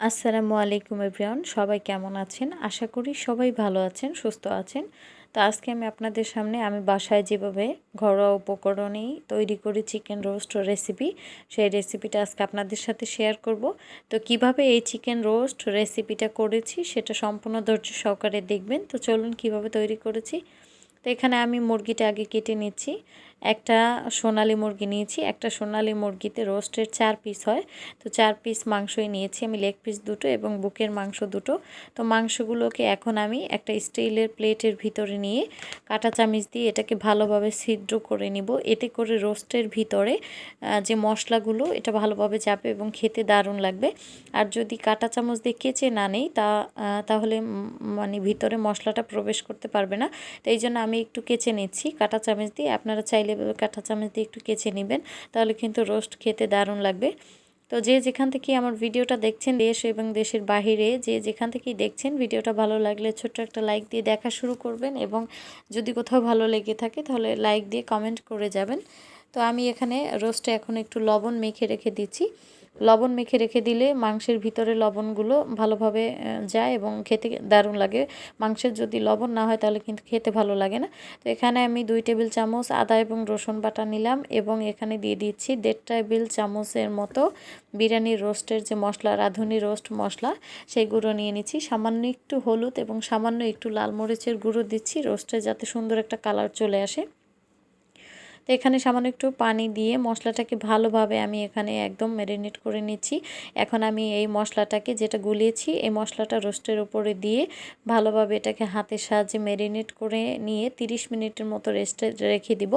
আসসালামু আলাইকুম এভরিওয়ান, সবাই কেমন আছেন? আশা করি সবাই ভালো আছেন, সুস্থ আছেন। তো আজকে আমি আপনাদের সামনে বাসায় যেভাবে ঘরোয়া উপকরণেই তৈরি করি চিকেন রোস্ট রেসিপি, সেই রেসিপিটা আজকে আপনাদের সাথে শেয়ার করব। তো কিভাবে এই চিকেন রোস্ট রেসিপিটা করেছি সেটা সম্পূর্ণ ধৈর্য সহকারে দেখবেন। তো চলুন কিভাবে তৈরি করেছি। তো এখানে আমি মুরগিটা আগে কেটে নিচ্ছি। একটা সোনালী মুরগি নিয়েছি। একটা সোনালী মুরগিতে রোস্টের 4 পিস হয়। তো 4 পিস মাংসই নিয়েছি আমি, লেগ পিস দুটো এবং বুকের মাংস দুটো। তো মাংসগুলোকে এখন আমি একটা স্টিলের প্লেটের ভিতরে নিয়ে কাঁটা চামচ দিয়ে এটাকে ভালোভাবে ছিদ্র করে নিব। এতে করে রোস্টের ভিতরে যে মশলাগুলো এটা ভালোভাবে যাবে এবং খেতে দারুণ লাগবে। আর যদি কাঁটা চামচ দিয়ে কেচে না নেই তাহলে মানে ভিতরে মশলাটা প্রবেশ করতে পারবে না। তো এই জন্য আমি একটু কেচে নিচ্ছি কাঁটা চামচ দিয়ে। আপনারা চাইলে কাঁটা চামচ দিয়ে একটু কেচে নেবেন, তাহলে কিন্তু রোস্ট খেতে দারুণ লাগবে। তো যে যেখান থেকে আমার ভিডিওটা দেখছেন, দেশ এবং দেশের বাহিরে যে যেখান থেকেই দেখছেন, ভিডিওটা ভালো লাগলে ছোট্ট একটা লাইক দিয়ে দেখা শুরু করবেন এবং যদি কোথাও ভালো লেগে থাকে তাহলে লাইক দিয়ে কমেন্ট করে যাবেন। তো আমি এখানে রোস্টে এখন একটু লবণ মেখে রেখে দিচ্ছি। লবণ মেখে রেখে দিলে মাংসের ভিতরে লবণগুলো ভালোভাবে যায় এবং খেতে দারুণ লাগে। মাংসের যদি লবণ না হয় তাহলে কিন্তু খেতে ভালো লাগে না। তো এখানে আমি 2 টেবিল চামচ আদা এবং রসুন বাটা নিলাম এবং এখানে দিয়ে দিচ্ছি 1.5 টেবিল চামচের মতো বিরিয়ানির রোস্টের যে মশলা, রাঁধুনি রোস্ট মশলা, সেই গুঁড়ো নিয়ে নিচ্ছি। সামান্য একটু হলুদ এবং সামান্য একটু লাল মরিচের গুঁড়ো দিচ্ছি রোস্টে, যাতে সুন্দর একটা কালার চলে আসে। তো এখানে সামান্য একটু পানি দিয়ে মশলাটাকে ভালোভাবে আমি এখানে একদম ম্যারিনেট করে নিচ্ছি। এখন আমি এই মশলাটাকে যেটা গুলিয়েছি এই মশলাটা রোস্টের উপরে দিয়ে ভালোভাবে এটাকে হাতের সাহায্যে ম্যারিনেট করে নিয়ে 30 মিনিটের মতো রেস্টে রেখে দিব।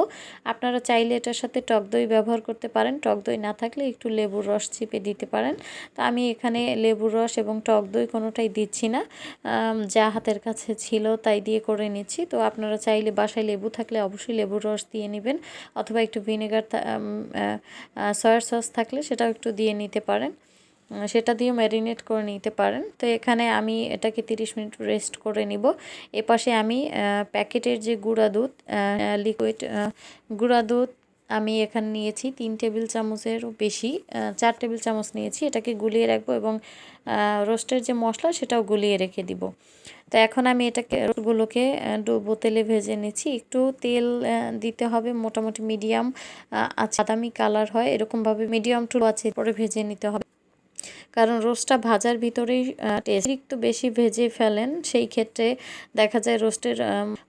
আপনারা চাইলে এটার সাথে টক দই ব্যবহার করতে পারেন, টক দই না থাকলে একটু লেবুর রস চিপে দিতে পারেন। তো আমি এখানে লেবুর রস এবং টক দই কোনোটাই দিচ্ছি না, যা হাতের কাছে ছিল তাই দিয়ে করে নিচ্ছি। তো আপনারা চাইলে বাসায় লেবু থাকলে অবশ্যই লেবুর রস দিয়ে নেবেন, অথবা একটু ভিনেগার সয়া সস থাকলে সেটাও একটু দিয়ে নিতে পারেন, সেটা দিয়ে ম্যারিনেট করে নিতে পারেন। তো এখানে আমি এটাকে 30 মিনিট রেস্ট করে নিব। এপাশে আমি প্যাকেটের যে গুঁড়া দুধ, লিকুইড গুঁড়া দুধ আমি এখানে নিয়েছি 3 টেবিল চামচেরও বেশি, 4 টেবিল চামচ নিয়েছি। এটাকে গুলিয়ে রাখবো এবং রোস্টের যে মশলা সেটাও গুলিয়ে রেখে দিব। তো এখন আমি এটাকে রোস্টগুলোকে ডুবো তেলে ভেজে নিচ্ছি। একটু তেল দিতে হবে, মোটামুটি মিডিয়াম বাদামি কালার হয় এরকমভাবে মিডিয়াম টু আছে পরে ভেজে নিতে হবে, কারণ রোস্টটা ভাজার ভিতরেই টেস্ট। একটু বেশি ভেজে ফেলেন সেই ক্ষেত্রে দেখা যায় রোস্টের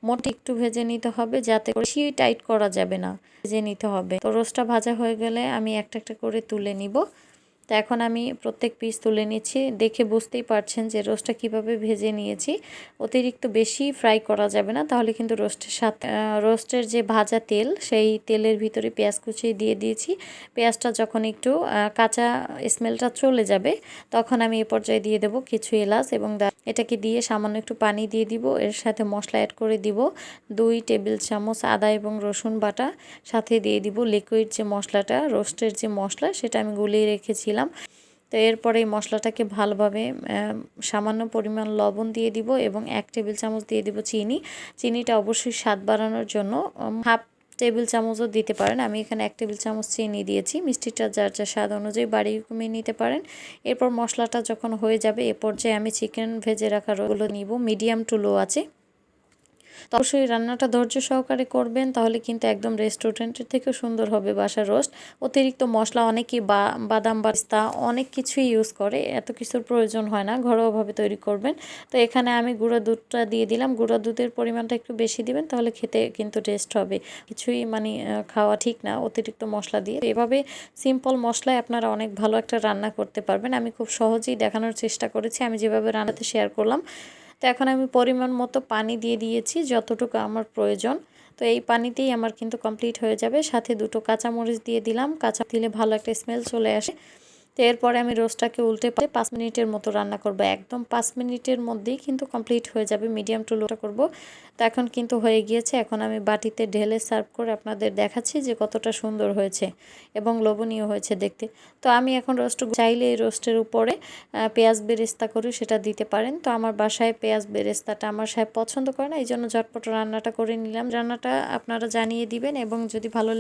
মোটে একটু ভেজে নিতে হবে, যাতে বেশি টাইট করা যাবে না, ভেজে নিতে হবে। তো রোস্টটা ভাজা হয়ে গেলে আমি একটা একটা করে তুলে নিব। তো এখন আমি প্রত্যেক পিস তুলে নিচ্ছি। দেখে বুঝতেই পারছেন যে রোস্টটা কিভাবে ভেজে নিয়েছি। অতিরিক্ত বেশি ফ্রাই করা যাবে না, তাহলে কিন্তু রোস্টের সাথে রোস্টের যে ভাজা তেল সেই তেলের ভিতরে পেঁয়াজ কুচি দিয়ে দিয়েছি। পেঁয়াজটা যখন একটু কাঁচা স্মেলটা চলে যাবে তখন আমি এ পর্যায়ে দিয়ে দেব কিছু এলাচ এবং এটাকে দিয়ে সামান্য একটু পানি দিয়ে দিব। এর সাথে মশলা অ্যাড করে দিব 2 টেবিল চামচ আদা এবং রসুন বাটা, সাথে দিয়ে দিব লিকুইড যে মশলাটা, রোস্টের যে মশলা সেটা আমি গুলিয়ে রেখেছিলাম। তো এরপরে এই মশলাটাকে ভালোভাবে সামান্য পরিমাণ লবণ দিয়ে দিব এবং 1 টেবিল চামচ দিয়ে দিব চিনি। চিনিটা অবশ্যই স্বাদ বাড়ানোর জন্য হাফ টেবিল চামচও দিতে পারেন। আমি এখানে 1 টেবিল চামচ চিনি দিয়েছি। মিষ্টিটা যার যার স্বাদ অনুযায়ী বাড়িয়ে কমিয়ে নিতে পারেন। এরপর মশলাটা যখন হয়ে যাবে এ পর্যায়ে আমি চিকেন ভেজে রাখা রোলগুলো নিব, মিডিয়াম টু লো আছে। তো অবশ্যই রান্নাটা ধৈর্য সহকারে করবেন, তাহলে কিন্তু একদম রেস্টুরেন্টের থেকেও সুন্দর হবে বাসার রোস্ট। অতিরিক্ত মশলা অনেকেই বাদাম বাস্তা অনেক কিছুই ইউজ করে, এত কিছুর প্রয়োজন হয় না, ঘরোয়াভাবে তৈরি করবেন। তো এখানে আমি গুঁড়া দুধটা দিয়ে দিলাম। গুঁড়া দুধের পরিমাণটা একটু বেশি দিবেন, তাহলে খেতে কিন্তু টেস্ট হবে। কিছুই মানে খাওয়া ঠিক না অতিরিক্ত মশলা দিয়ে। এভাবে সিম্পল মশলায় আপনারা অনেক ভালো একটা রান্না করতে পারবেন। আমি খুব সহজেই দেখানোর চেষ্টা করেছি, আমি যেভাবে রান্নাতে শেয়ার করলাম। তো এখন আমি পরিমাণ মতো পানি দিয়ে দিয়েছি, যতটুকু আমার প্রয়োজন। তো এই পানিতেই আমার কিন্তু কমপ্লিট হয়ে যাবে। সাথে 2টো কাঁচামরিচ দিয়ে দিলাম, কাঁচা দিলে ভালো একটা স্মেল চলে আসে। তো এরপরে আমি রোস্টটাকে উল্টে 5 মিনিটের মতো রান্না করব। একদম 5 মিনিটের মধ্যেই কিন্তু কমপ্লিট হয়ে যাবে, মিডিয়াম টু লোটা করব। তো এখন কিন্তু হয়ে গিয়েছে। এখন আমি বাটিতে ঢেলে সার্ভ করে আপনাদের দেখাচ্ছি যে কতটা সুন্দর হয়েছে এবং লোভনীয় হয়েছে দেখতে। তো আমি এখন রোস্ট চাইলে এই রোস্টের উপরে পেঁয়াজ বেরেস্তা করে সেটা দিতে পারেন। তো আমার বাসায় পেঁয়াজ বেরেস্তাটা আমার সাহেব পছন্দ করে না, এই জন্য ঝটপট রান্নাটা করে নিলাম। রান্নাটা আপনারা জানিয়ে দিবেন এবং যদি ভালো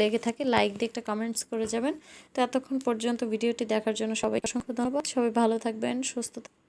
লেগে থাকে লাইক দিয়ে একটা কমেন্টস করে যাবেন। তো এতক্ষণ পর্যন্ত ভিডিওটি ভিডিওটি দেখার জন্য সবাইকে অসংখ্য ধন্যবাদ। সবাই ভালো থাকবেন, সুস্থ থাকবেন।